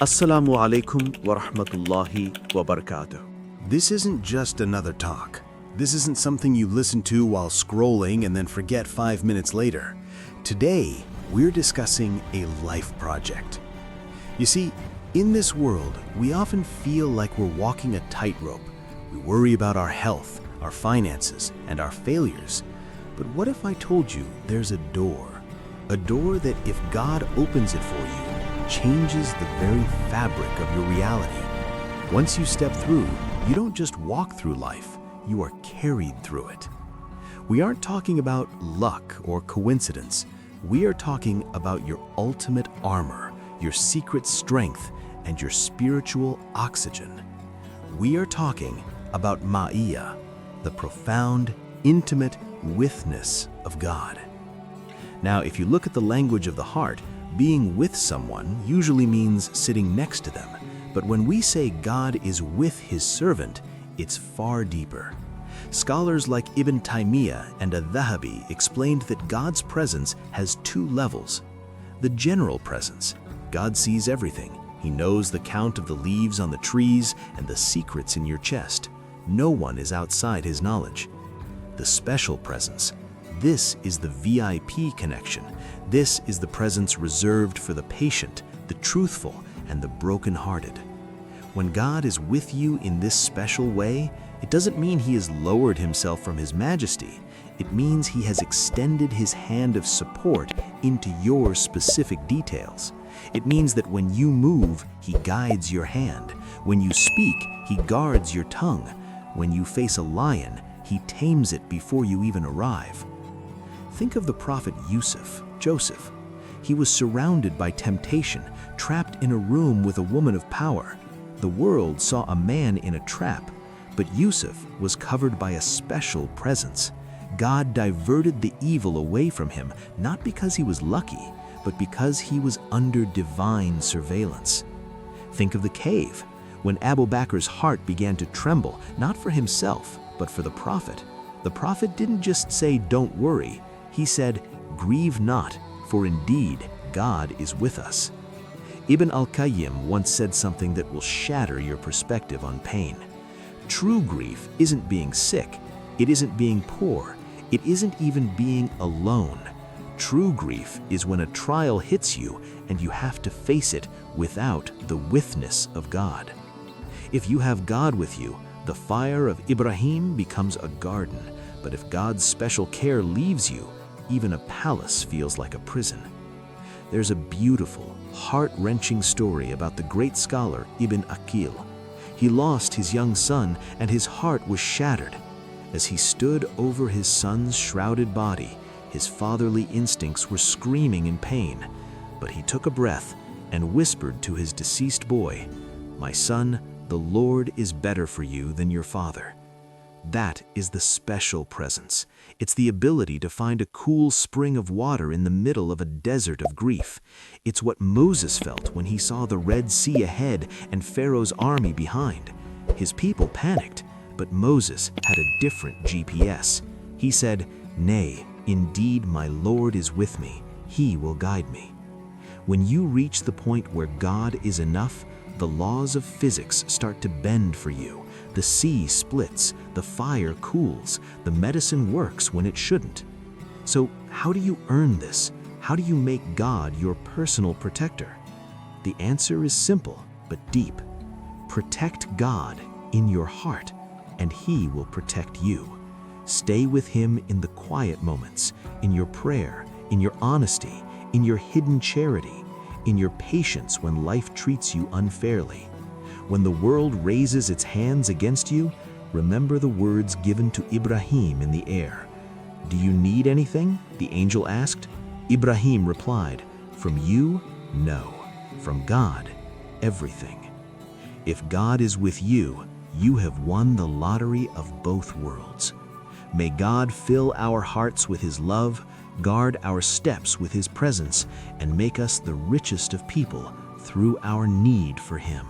Assalamu alaikum wa rahmatullahi wa barakatuh. This isn't just another talk. This isn't something you listen to while scrolling and then forget 5 minutes later. Today, we're discussing a life project. You see, in this world, we often feel like we're walking a tightrope. We worry about our health, our finances, and our failures. But what if I told you there's a door? A door that, if God opens it for you, changes the very fabric of your reality. Once you step through, you don't just walk through life, you are carried through it. We aren't talking about luck or coincidence. We are talking about your ultimate armor, your secret strength, and your spiritual oxygen. We are talking about Ma'iyah, the profound, intimate witness of God. Now, if you look at the language of the heart, being with someone usually means sitting next to them. But when we say God is with his servant, it's far deeper. Scholars like Ibn Taymiyyah and Al-Dhahabi explained that God's presence has two levels. The general presence. God sees everything. He knows the count of the leaves on the trees and the secrets in your chest. No one is outside his knowledge. The special presence. This is the VIP connection. This is the presence reserved for the patient, the truthful, and the broken-hearted. When God is with you in this special way, it doesn't mean he has lowered himself from his majesty. It means he has extended his hand of support into your specific details. It means that when you move, he guides your hand. When you speak, he guards your tongue. When you face a lion, he tames it before you even arrive. Think of the prophet Joseph. He was surrounded by temptation, trapped in a room with a woman of power. The world saw a man in a trap, but Yusuf was covered by a special presence. God diverted the evil away from him, not because he was lucky, but because he was under divine surveillance. Think of the cave, when Abu Bakr's heart began to tremble, not for himself, but for the prophet. The prophet didn't just say, "Don't worry." He said, "Grieve not, for indeed God is with us." Ibn al-Qayyim once said something that will shatter your perspective on pain. True grief isn't being sick, it isn't being poor, it isn't even being alone. True grief is when a trial hits you and you have to face it without the witness of God. If you have God with you, the fire of Ibrahim becomes a garden, but if God's special care leaves you, even a palace feels like a prison. There's a beautiful, heart-wrenching story about the great scholar Ibn Aqil. He lost his young son and his heart was shattered. As he stood over his son's shrouded body, his fatherly instincts were screaming in pain. But he took a breath and whispered to his deceased boy, "My son, the Lord is better for you than your father." That is the special presence. It's the ability to find a cool spring of water in the middle of a desert of grief. It's what Moses felt when he saw the Red Sea ahead and Pharaoh's army behind. His people panicked, but Moses had a different GPS. He said, "Nay, indeed my Lord is with me. He will guide me." When you reach the point where God is enough, the laws of physics start to bend for you. The sea splits, the fire cools, the medicine works when it shouldn't. So how do you earn this? How do you make God your personal protector? The answer is simple but deep. Protect God in your heart, and he will protect you. Stay with him in the quiet moments, in your prayer, in your honesty, in your hidden charity, in your patience when life treats you unfairly. When the world raises its hands against you, remember the words given to Ibrahim in the air. "Do you need anything?" the angel asked. Ibrahim replied, "From you, no. From God, everything." If God is with you, you have won the lottery of both worlds. May God fill our hearts with his love, guard our steps with his presence, and make us the richest of people through our need for him.